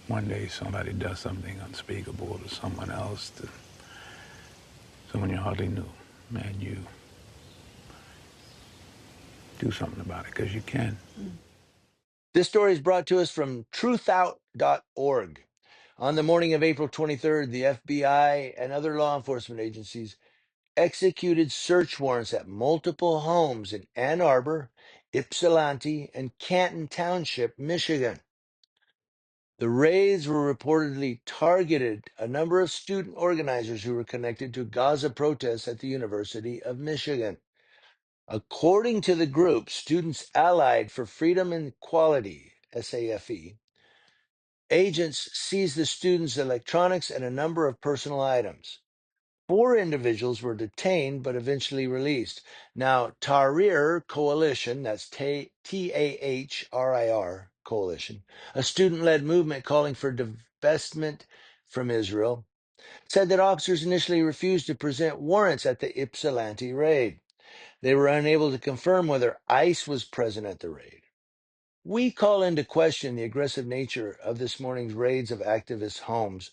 one day somebody does something unspeakable to someone else, to someone you hardly knew, and you do something about it because you can. This story is brought to us from truthout.org. On the morning of April 23rd, the FBI and other law enforcement agencies executed search warrants at multiple homes in Ann Arbor, Ypsilanti, and Canton Township, Michigan. The raids were reportedly targeted a number of student organizers who were connected to Gaza protests at the University of Michigan. According to the group, Students Allied for Freedom and Equality, SAFE, agents seized the students' electronics and a number of personal items. 4 individuals were detained but eventually released. Now, Tahrir Coalition, that's Tahrir Coalition, a student-led movement calling for divestment from Israel, said that officers initially refused to present warrants at the Ypsilanti raid. They were unable to confirm whether ICE was present at the raid. We call into question the aggressive nature of this morning's raids of activists' homes,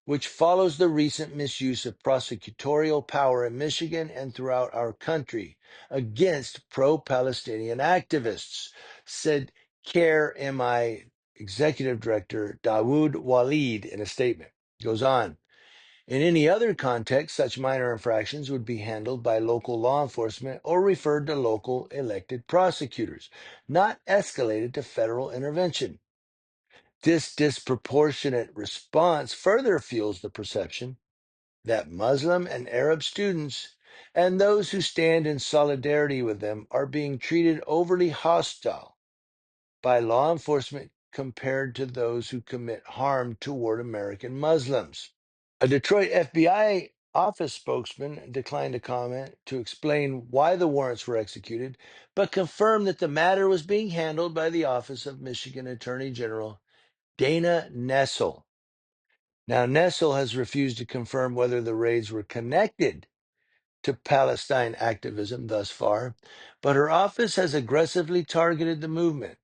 which follows the recent misuse of prosecutorial power in Michigan and throughout our country against pro-Palestinian activists, said CARE MI Executive Director Dawood Walid in a statement. Goes on. In any other context, such minor infractions would be handled by local law enforcement or referred to local elected prosecutors, not escalated to federal intervention. This disproportionate response further fuels the perception that Muslim and Arab students and those who stand in solidarity with them are being treated overly hostile by law enforcement compared to those who commit harm toward American Muslims. A Detroit FBI office spokesman declined to comment to explain why the warrants were executed, but confirmed that the matter was being handled by the Office of Michigan Attorney General Dana Nessel. Now, Nessel has refused to confirm whether the raids were connected to Palestine activism thus far, but her office has aggressively targeted the movement.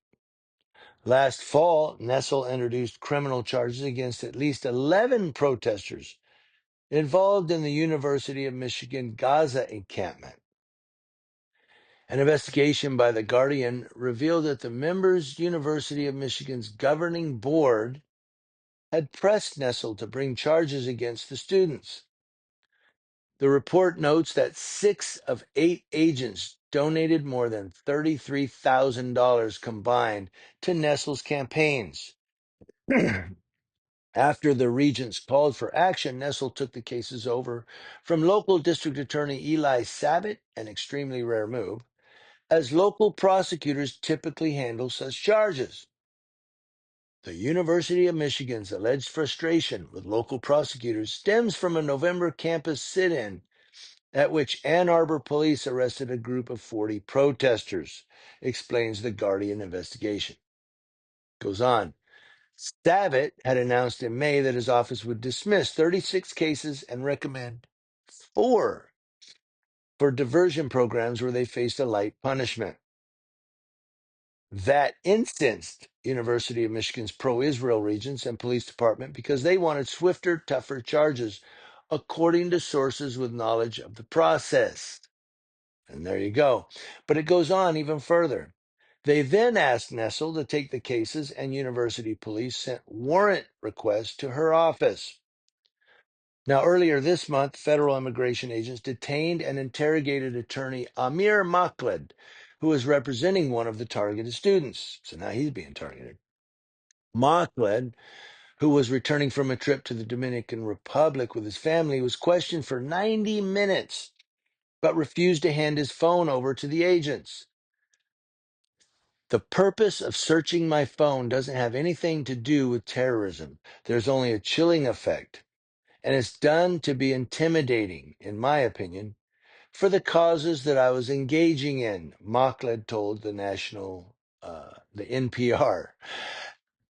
Last fall, Nessel introduced criminal charges against at least 11 protesters involved in the University of Michigan Gaza encampment. An investigation by The Guardian revealed that the members' University of Michigan's governing board had pressed Nessel to bring charges against the students. The report notes that 6 of 8 agents donated more than $33,000 combined to Nessel's campaigns. After the regents called for action, Nessel took the cases over from local district attorney Eli Sabat, an extremely rare move, as local prosecutors typically handle such charges. The University of Michigan's alleged frustration with local prosecutors stems from a November campus sit-in at which Ann Arbor police arrested a group of 40 protesters, explains the Guardian investigation. Goes on. Sabat had announced in May that his office would dismiss 36 cases and recommend 4 for diversion programs where they faced a light punishment. That instanced University of Michigan's pro-Israel regents and police department because they wanted swifter, tougher charges, according to sources with knowledge of the process. And there you go. But it goes on even further. They then asked Nessel to take the cases, and university police sent warrant requests to her office. Now, earlier this month, federal immigration agents detained and interrogated attorney Amir Makled, who was representing one of the targeted students. So now he's being targeted. Makled, who was returning from a trip to the Dominican Republic with his family, was questioned for 90 minutes, but refused to hand his phone over to the agents. The purpose of searching my phone doesn't have anything to do with terrorism. There's only a chilling effect, and it's done to be intimidating, in my opinion, for the causes that I was engaging in, Mokled told the NPR.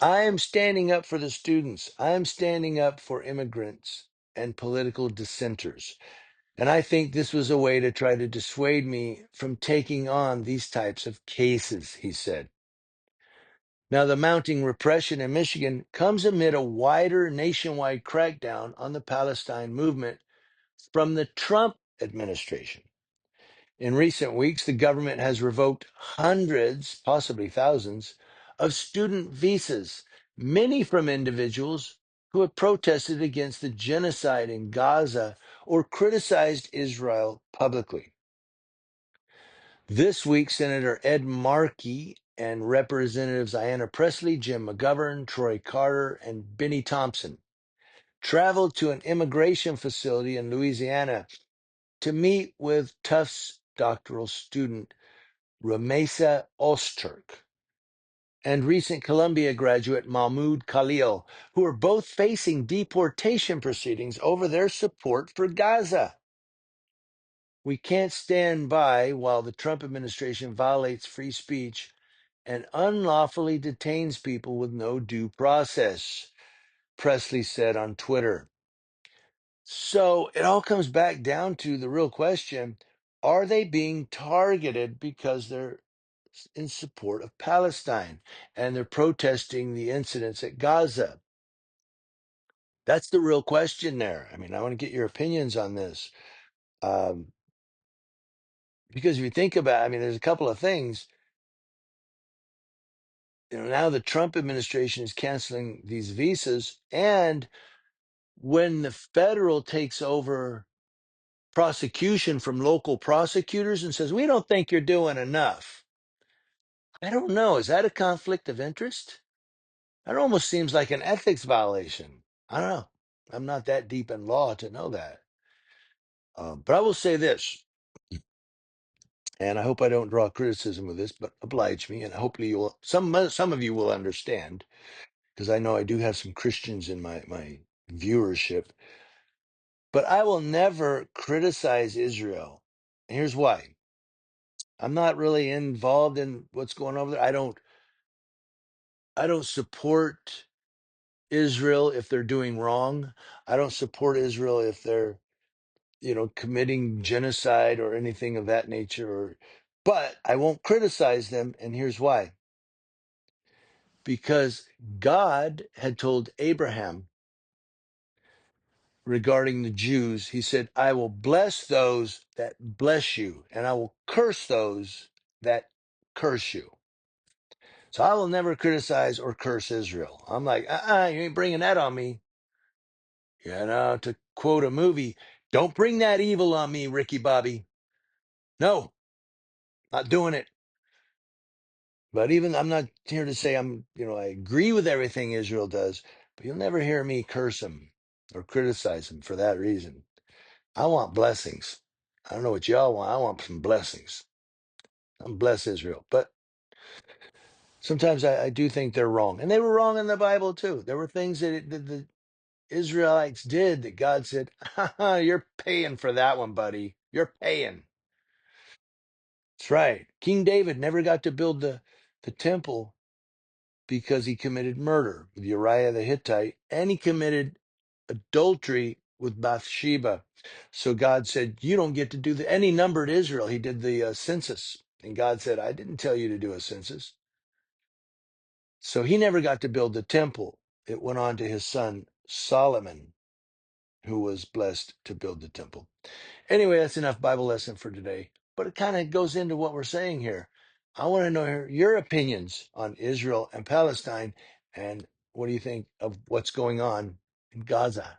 I am standing up for the students. I am standing up for immigrants and political dissenters. And I think this was a way to try to dissuade me from taking on these types of cases, he said. Now, the mounting repression in Michigan comes amid a wider nationwide crackdown on the Palestine movement from the Trump administration. In recent weeks, the government has revoked hundreds, possibly thousands, of student visas, many from individuals who have protested against the genocide in Gaza or criticized Israel publicly. This week, Senator Ed Markey and Representatives Ayanna Pressley, Jim McGovern, Troy Carter, and Benny Thompson traveled to an immigration facility in Louisiana to meet with Tufts doctoral student Ramesa Ozturk and recent Columbia graduate Mahmoud Khalil, who are both facing deportation proceedings over their support for Gaza. We can't stand by while the Trump administration violates free speech and unlawfully detains people with no due process, Presley said on Twitter. So it all comes back down to the real question: are they being targeted because they're in support of Palestine and they're protesting the incidents at Gaza? That's the real question there. I mean, I want to get your opinions on this. Um, because if you think about it, I mean, there's a couple of things. Now the Trump administration is canceling these visas. And when the federal takes over prosecution from local prosecutors and says, we don't think you're doing enough, I don't know. Is that a conflict of interest? That almost seems like an ethics violation. I don't know. I'm not that deep in law to know that. But I will say this, and I hope I don't draw criticism of this, but oblige me, and hopefully you'll some of you will understand, because I know I do have some Christians in my viewership. But I will never criticize Israel. And here's why. I'm not really involved in what's going on over there. I don't support Israel if they're doing wrong. I don't support Israel if they're, committing genocide or anything of that nature, but I won't criticize them, and here's why. Because God had told Abraham regarding the Jews, he said, I will bless those that bless you, and I will curse those that curse you. So I will never criticize or curse Israel. I'm like, you ain't bringing that on me. To quote a movie, don't bring that evil on me, Ricky Bobby. No, not doing it. But even I'm not here to say I agree with everything Israel does, but you'll never hear me curse them or criticize them for that reason. I want blessings. I don't know what y'all want. I want some blessings. I'm bless Israel. But sometimes I do think they're wrong. And they were wrong in the Bible too. There were things that the Israelites did that God said, you're paying for that one, buddy. You're paying. That's right. King David never got to build the temple because he committed murder with Uriah the Hittite, and he committed adultery with Bathsheba. So God said, you don't get to do that. And he numbered Israel. He did the census. And God said, I didn't tell you to do a census. So he never got to build the temple. It went on to his son Solomon, who was blessed to build the temple. Anyway, that's enough Bible lesson for today. But it kind of goes into what we're saying here. I want to know your opinions on Israel and Palestine, and what do you think of what's going on in Gaza?